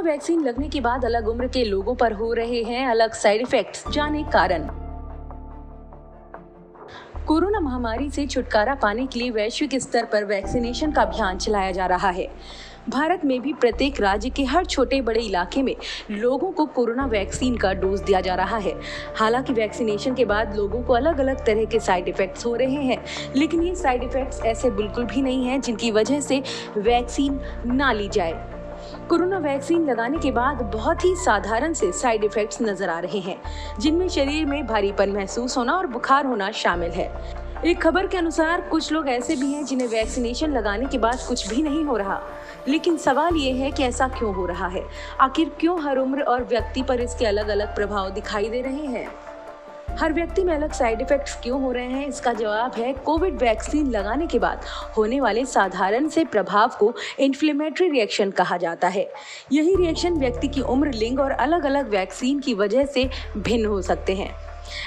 Corona vaccine लगने के बाद अलग उम्र के लोगों पर हो रहे हैं अलग साइड इफेक्ट्स, जाने कारण। कोरोना महामारी से छुटकारा पाने के लिए वैश्विक स्तर पर वैक्सीनेशन का अभियान चलाया जा रहा है। भारत में भी प्रत्येक राज्य के हर छोटे बड़े इलाके में लोगों को कोरोना वैक्सीन का डोज दिया जा रहा है। हालांकि वैक्सीनेशन के बाद लोगों को अलग अलग तरह के साइड इफेक्ट्स हो रहे हैं, लेकिन ये साइड इफेक्ट्स ऐसे बिल्कुल भी नहीं हैं जिनकी वजह से वैक्सीन ना ली जाए। कोरोना वैक्सीन लगाने के बाद बहुत ही साधारण से साइड इफेक्ट्स नजर आ रहे हैं, जिनमें शरीर में भारीपन महसूस होना और बुखार होना शामिल है। एक खबर के अनुसार कुछ लोग ऐसे भी हैं जिन्हें वैक्सीनेशन लगाने के बाद कुछ भी नहीं हो रहा। लेकिन सवाल ये है कि ऐसा क्यों हो रहा है? आखिर क्यों हर उम्र और व्यक्ति पर इसके अलग अलग प्रभाव दिखाई दे रहे हैं? हर व्यक्ति में अलग साइड इफेक्ट्स क्यों हो रहे हैं? इसका जवाब है कोविड वैक्सीन लगाने के बाद होने वाले साधारण से प्रभाव को इन्फ्लेमेटरी रिएक्शन कहा जाता है। यही रिएक्शन व्यक्ति की उम्र, लिंग और अलग अलग वैक्सीन की वजह से भिन्न हो सकते हैं।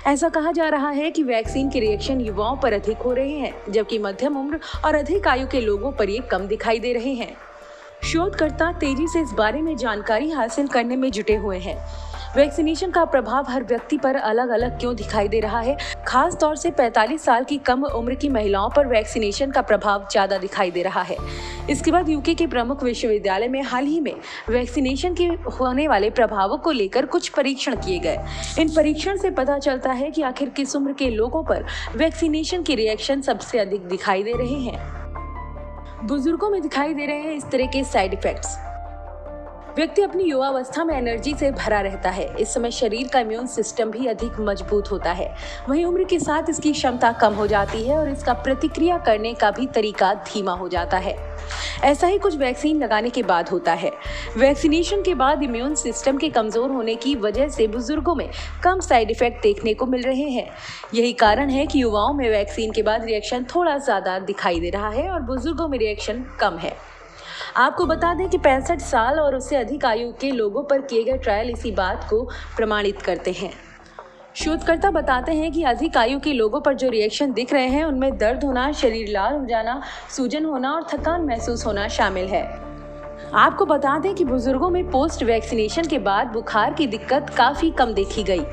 ऐसा कहा जा रहा है कि वैक्सीन के रिएक्शन युवाओं पर अधिक हो रहे हैं, जबकि मध्यम उम्र और अधिक आयु के लोगों पर ये कम दिखाई दे रहे हैं। शोधकर्ता तेजी से इस बारे में जानकारी हासिल करने में जुटे हुए हैं। वैक्सीनेशन का प्रभाव हर व्यक्ति पर अलग अलग क्यों दिखाई दे रहा है? खास तौर से 45 साल की कम उम्र की महिलाओं पर वैक्सीनेशन का प्रभाव ज्यादा दिखाई दे रहा है। इसके बाद यूके के प्रमुख विश्वविद्यालय में हाल ही में वैक्सीनेशन के होने वाले प्रभावों को लेकर कुछ परीक्षण किए गए। इन परीक्षण से पता चलता है कि आखिर किस उम्र के लोगों पर वैक्सीनेशन के रिएक्शन सबसे अधिक दिखाई दे रहे हैं। बुजुर्गों में दिखाई दे रहे हैं इस तरह के साइड इफेक्ट्स। व्यक्ति अपनी युवावस्था में एनर्जी से भरा रहता है। इस समय शरीर का इम्यून सिस्टम भी अधिक मजबूत होता है। वहीं उम्र के साथ इसकी क्षमता कम हो जाती है और इसका प्रतिक्रिया करने का भी तरीका धीमा हो जाता है। ऐसा ही कुछ वैक्सीन लगाने के बाद होता है। वैक्सीनेशन के बाद इम्यून सिस्टम के कमजोर होने की वजह से बुजुर्गों में कम साइड इफेक्ट देखने को मिल रहे हैं। यही कारण है कि युवाओं में वैक्सीन के बाद रिएक्शन थोड़ा ज्यादा दिखाई दे रहा है और बुजुर्गों में रिएक्शन कम है। आपको बता दें कि 65 साल और उससे अधिक आयु के लोगों पर किए गए ट्रायल इसी बात को प्रमाणित करते हैं। शोधकर्ता बताते हैं कि अधिक आयु के लोगों पर जो रिएक्शन दिख रहे हैं उनमें दर्द होना, शरीर लाल हो जाना, सूजन होना और थकान महसूस होना शामिल है। आपको बता दें कि बुजुर्गों में पोस्ट वैक्सीनेशन के बाद बुखार की दिक्कत काफी कम देखी गई।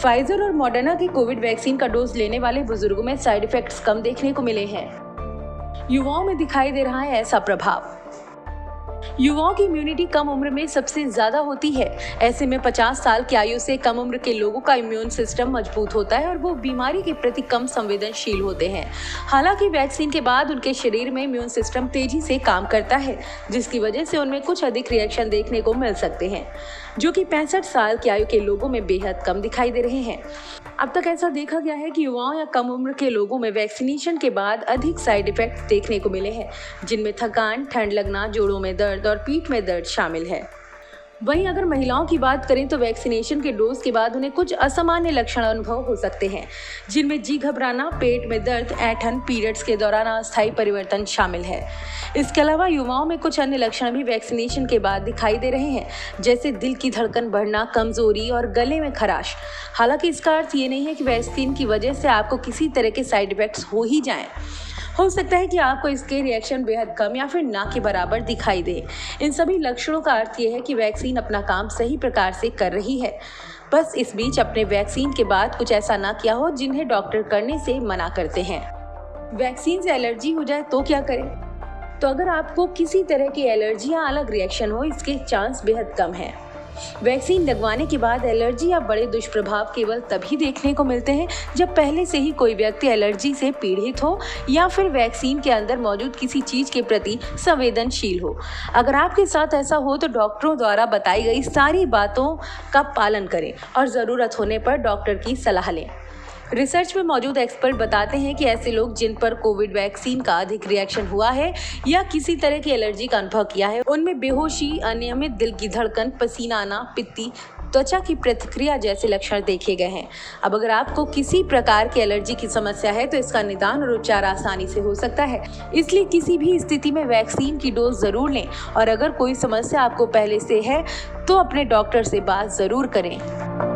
फाइजर और मॉडर्ना की कोविड वैक्सीन का डोज लेने वाले बुजुर्गों में साइड इफेक्ट्स कम देखने को मिले हैं। युवाओं में दिखाई दे रहा है ऐसा प्रभाव। युवाओं की इम्यूनिटी कम उम्र में सबसे ज्यादा होती है। ऐसे में 50 साल की आयु से कम उम्र के लोगों का इम्यून सिस्टम मजबूत होता है और वो बीमारी के प्रति कम संवेदनशील होते हैं। हालांकि वैक्सीन के बाद उनके शरीर में इम्यून सिस्टम तेजी से काम करता है, जिसकी वजह से उनमें कुछ अधिक रिएक्शन देखने को मिल सकते हैं, जो कि 65 साल की आयु के लोगों में बेहद कम दिखाई दे रहे हैं। अब तक ऐसा देखा गया है कि युवाओं या कम उम्र के लोगों में वैक्सीनेशन के बाद अधिक साइड इफेक्ट्स देखने को मिले हैं, जिनमें थकान, ठंड लगना, जोड़ों में दर्द और पीठ में दर्द शामिल है। वहीं अगर महिलाओं की बात करें तो वैक्सीनेशन के डोज के बाद उन्हें कुछ असामान्य लक्षण अनुभव हो सकते हैं, जिनमें जी घबराना, पेट में दर्द, ऐंठन, पीरियड्स के दौरान अस्थायी परिवर्तन शामिल है। इसके अलावा युवाओं में कुछ अन्य लक्षण भी वैक्सीनेशन के बाद दिखाई दे रहे हैं, जैसे दिल की धड़कन बढ़ना, कमजोरी और गले में खराश। हालांकि इसका अर्थ ये नहीं है कि वैक्सीन की वजह से आपको किसी तरह के साइड इफेक्ट्स हो ही जाएं। हो सकता है कि आपको इसके रिएक्शन बेहद कम या फिर ना के बराबर दिखाई दे। इन सभी लक्षणों का अर्थ ये है कि वैक्सीन अपना काम सही प्रकार से कर रही है। बस इस बीच अपने वैक्सीन के बाद कुछ ऐसा ना किया हो जिन्हें डॉक्टर करने से मना करते हैं। वैक्सीन से एलर्जी हो जाए तो क्या करें? तो अगर आपको किसी तरह की एलर्जी या अलग रिएक्शन हो, इसके चांस बेहद कम है। वैक्सीन लगवाने के बाद एलर्जी या बड़े दुष्प्रभाव केवल तभी देखने को मिलते हैं जब पहले से ही कोई व्यक्ति एलर्जी से पीड़ित हो या फिर वैक्सीन के अंदर मौजूद किसी चीज के प्रति संवेदनशील हो। अगर आपके साथ ऐसा हो तो डॉक्टरों द्वारा बताई गई सारी बातों का पालन करें और जरूरत होने पर डॉक्टर की सलाह लें। रिसर्च में मौजूद एक्सपर्ट बताते हैं कि ऐसे लोग जिन पर कोविड वैक्सीन का अधिक रिएक्शन हुआ है या किसी तरह की एलर्जी का अनुभव किया है, उनमें बेहोशी, अनियमित दिल की धड़कन, पसीना आना, पित्ती, त्वचा की प्रतिक्रिया जैसे लक्षण देखे गए हैं। अब अगर आपको किसी प्रकार की एलर्जी की समस्या है तो इसका निदान और उपचार आसानी से हो सकता है। इसलिए किसी भी स्थिति में वैक्सीन की डोज जरूर लें और अगर कोई समस्या आपको पहले से है तो अपने डॉक्टर से बात जरूर करें।